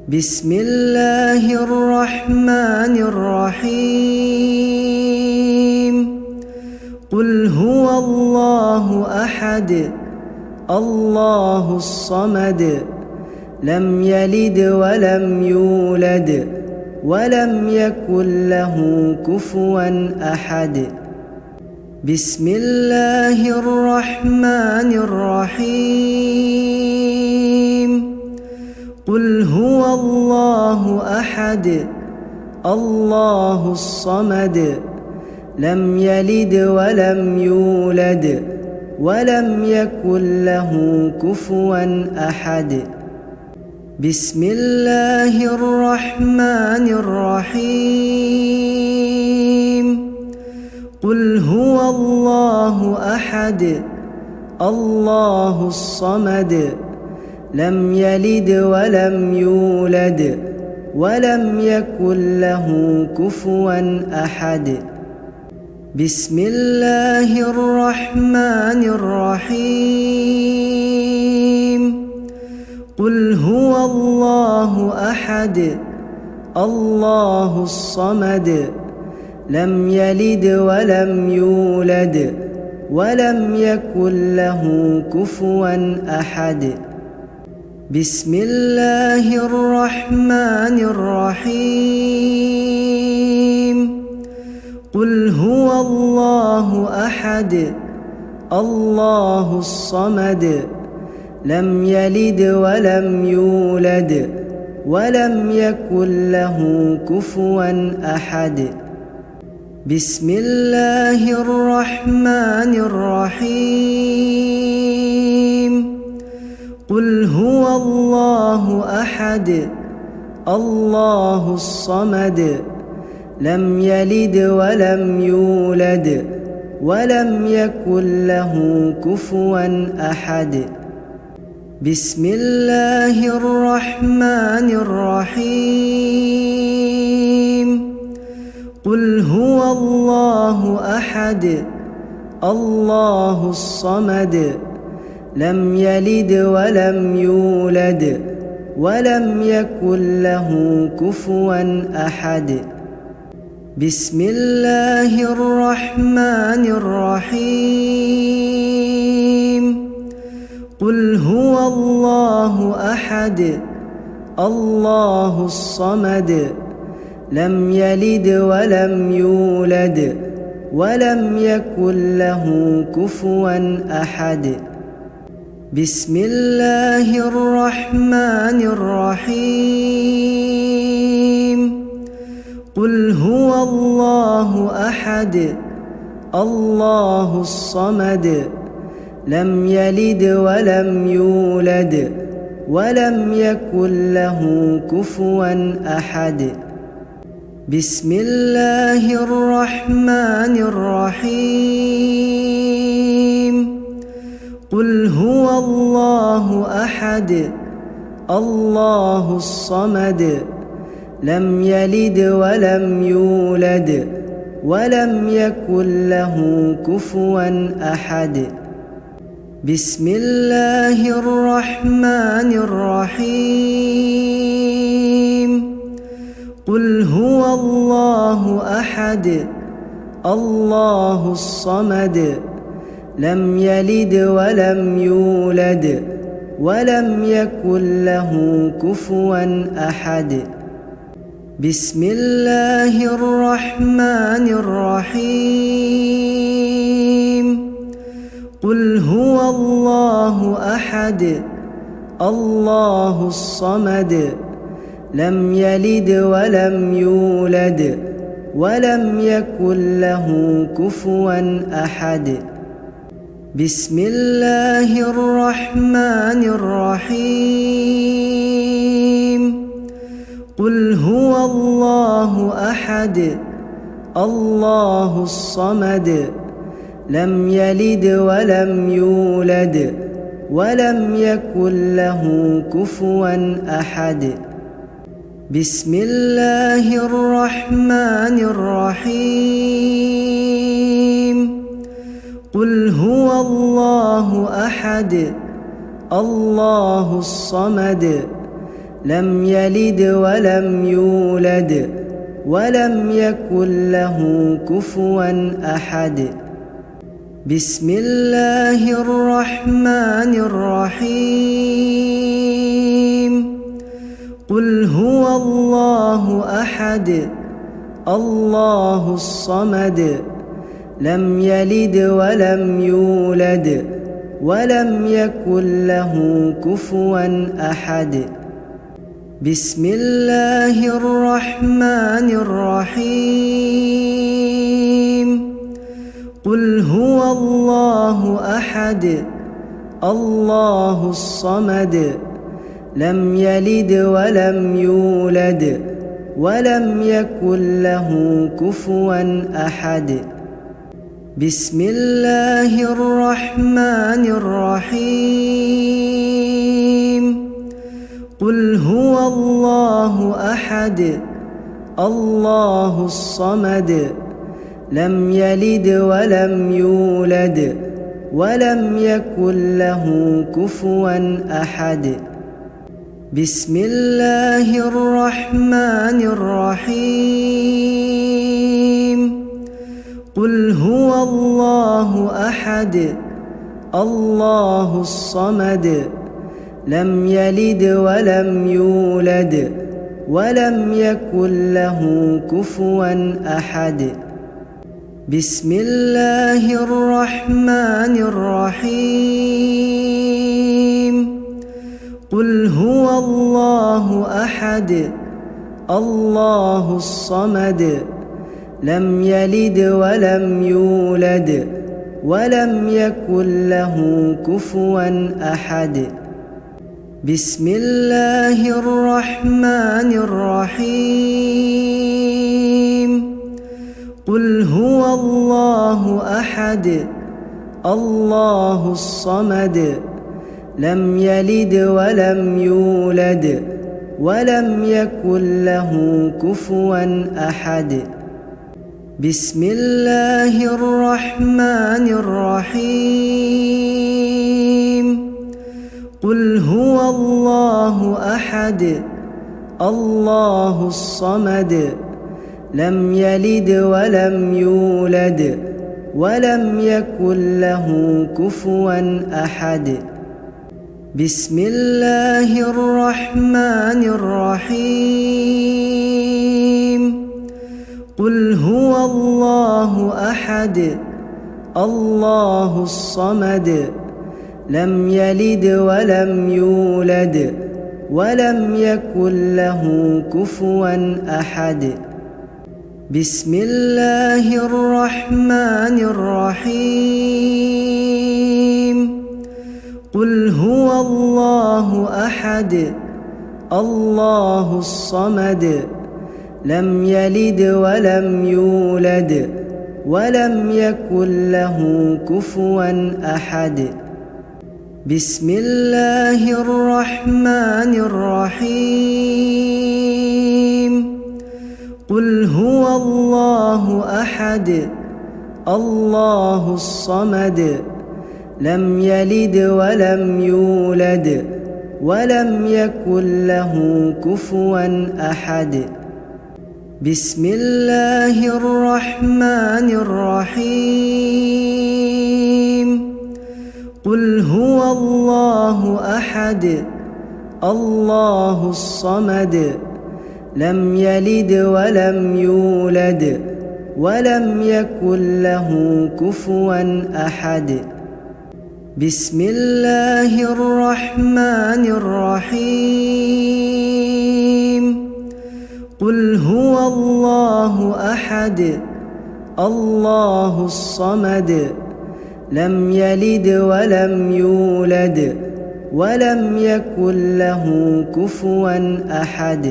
بسم الله الرحمن الرحيم قل هو الله أحد الله الصمد لم يلد ولم يولد ولم يكن له كفوا أحد بسم الله الرحمن الرحيم قل هو الله أحد الله الصمد لم يلد ولم يولد ولم يكن له كفوا أحد بسم الله الرحمن الرحيم قل هو الله أحد الله الصمد لم يلد ولم يولد ولم يكن له كفوا أحد بسم الله الرحمن الرحيم قل هو الله أحد الله الصمد لم يلد ولم يولد ولم يكن له كفوا أحد بسم الله الرحمن الرحيم قل هو الله أحد الله الصمد لم يلد ولم يولد ولم يكن له كفوا أحد بسم الله الرحمن الرحيم قل هو الله أحد الله الصمد لم يلد ولم يولد ولم يكن له كفوا أحد بسم الله الرحمن الرحيم قل هو الله أحد الله الصمد لم يلد ولم يولد ولم يكن له كفوا أحد بسم الله الرحمن الرحيم قل هو الله أحد الله الصمد لم يلد ولم يولد ولم يكن له كفوا أحد بسم الله الرحمن الرحيم قل هو الله أحد الله الصمد لم يلد ولم يولد ولم يكن له كفوا أحد بسم الله الرحمن الرحيم قل هو الله أحد الله الصمد لم يلد ولم يولد ولم يكن له كفوا أحد بسم الله الرحمن الرحيم قل هو الله أحد الله الصمد لم يلد ولم يولد ولم يكن له كفوا أحد بسم الله الرحمن الرحيم قل هو الله أحد الله الصمد لم يلد ولم يولد ولم يكن له كفوا أحد بسم الله الرحمن الرحيم قل هو الله أحد الله الصمد لم يلد ولم يولد ولم يكن له كفوا أحد بسم الله الرحمن الرحيم قل هو الله أحد الله الصمد لم يلد ولم يولد ولم يكن له كفوا أحد بسم الله الرحمن الرحيم قل هو الله أحد الله الصمد لم يلد ولم يولد ولم يكن له كفوا أحد بسم الله الرحمن الرحيم قل هو الله أحد الله الصمد لم يلد ولم يولد ولم يكن له كفوا أحد بسم الله الرحمن الرحيم قل هو الله أحد الله الصمد لم يلد ولم يولد ولم يكن له كفوا أحد بسم الله الرحمن الرحيم قل هو الله أحد الله الصمد لم يلد ولم يولد ولم يكن له كفوا أحد بسم الله الرحمن الرحيم قل هو الله أحد الله الصمد لم يلد ولم يولد ولم يكن له كفوا أحد. بسم الله الرحمن الرحيم. قل هو الله أحد الله الصمد لم يلد ولم يولد ولم يكن له كفوا أحد. بسم الله الرحمن الرحيم. قل هو الله أحد الله الصمد لم يلد ولم يولد ولم يكن له كفوا أحد. بسم الله الرحمن الرحيم. قل هو الله أحد الله الصمد لم يلد ولم يولد ولم يكن له كفوا أحد. بسم الله الرحمن الرحيم. قل هو الله أحد الله الصمد لم يلد ولم يولد ولم يكن له كفوا أحد. بسم الله الرحمن الرحيم. قل هو الله أحد الله الصمد لم يلد ولم يولد ولم يكن له كفوا أحد. بسم الله الرحمن الرحيم. قل هو الله أحد الله الصمد لم يلد ولم يولد ولم يكن له كفوا أحد. بسم الله الرحمن الرحيم. قل هو الله أحد الله الصمد لم يلد ولم يولد ولم يكن له كفوا أحد.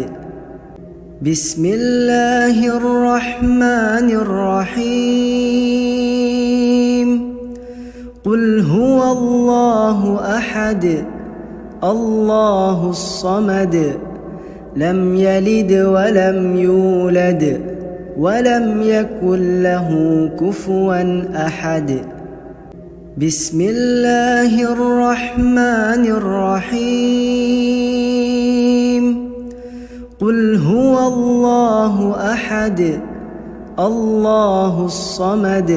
بسم الله الرحمن الرحيم. قل هو الله أحد الله الصمد لم يلد ولم يولد ولم يكن له كفوا أحد. بسم الله الرحمن الرحيم. قل هو الله أحد الله الصمد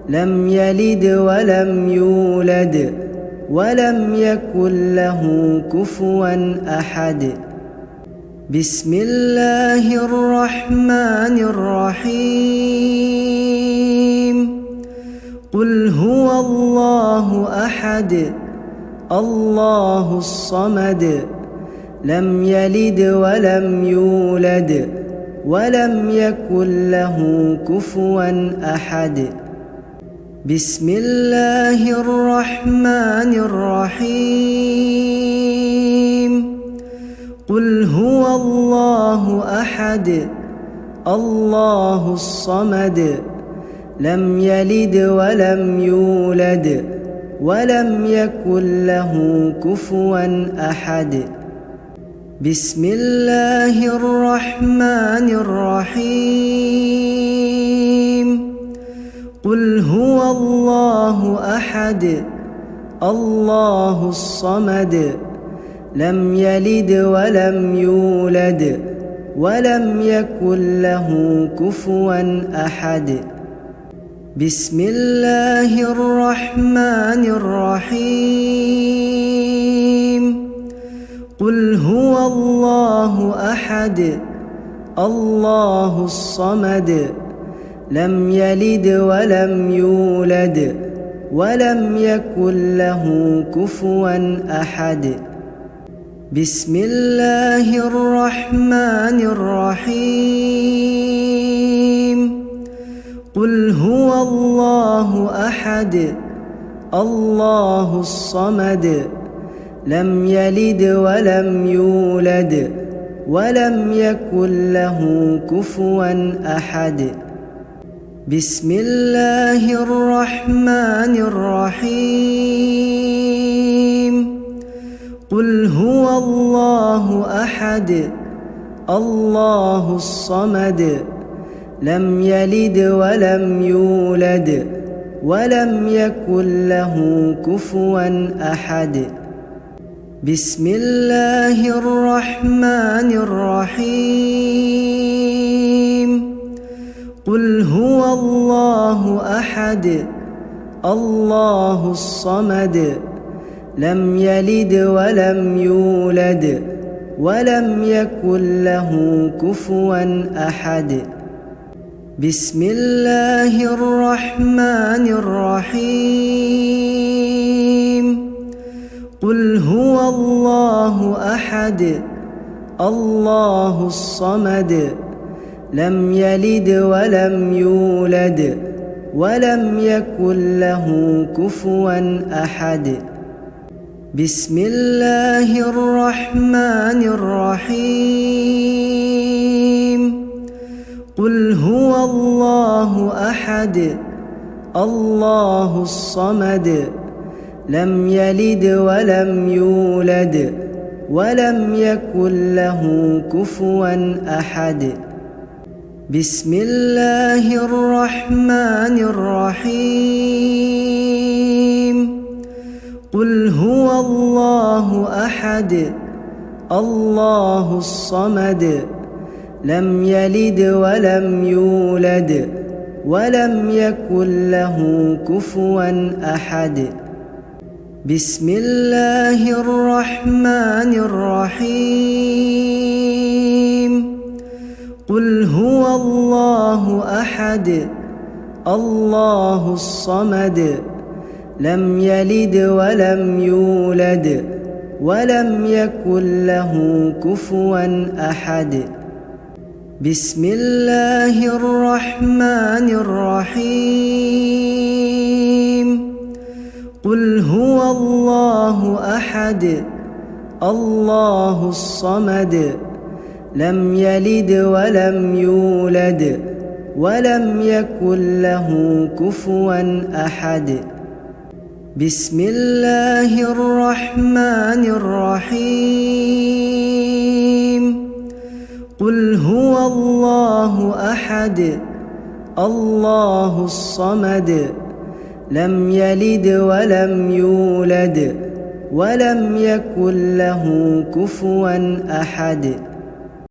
لم يلد ولم يولد ولم يكن له كفوا أحد. بسم الله الرحمن الرحيم. قل هو الله أحد الله الصمد لم يلد ولم يولد ولم يكن له كفوا أحد. بسم الله الرحمن الرحيم. قل هو الله أحد الله الصمد لم يلد ولم يولد ولم يكن له كفوا أحد. بسم الله الرحمن الرحيم. قل هو الله أحد الله الصمد لم يلد ولم يولد ولم يكن له كفوا أحد. بسم الله الرحمن الرحيم. قل هو الله أحد الله الصمد لم يلد ولم يولد ولم يكن له كفوا أحد. بسم الله الرحمن الرحيم. قل هو الله أحد الله الصمد لم يلد ولم يولد ولم يكن له كفوا أحد بسم الله الرحمن الرحيم قل هو الله أحد الله الصمد لم يلد ولم يولد ولم يكن له كفوا أحد بسم الله الرحمن الرحيم قل هو الله أحد الله الصمد لم يلد ولم يولد ولم يكن له كفوا أحد بسم الله الرحمن الرحيم قل هو الله أحد الله الصمد لم يلد ولم يولد ولم يكن له كفوا أحد بسم الله الرحمن الرحيم قل هو الله أحد الله الصمد لم يلد ولم يولد ولم يكن له كفوا أحد بسم الله الرحمن الرحيم قل هو الله أحد الله الصمد لم يلد ولم يولد ولم يكن له كفوا أحد بسم الله الرحمن الرحيم قل هو الله أحد الله الصمد لم يلد ولم يولد ولم يكن له كفوا أحد بسم الله الرحمن الرحيم قل هو الله أحد الله الصمد لم يلد ولم يولد ولم يكن له كفوا أحد بسم الله الرحمن الرحيم قل هو الله أحد الله الصمد لم يلد ولم يولد ولم يكن له كفوا أحد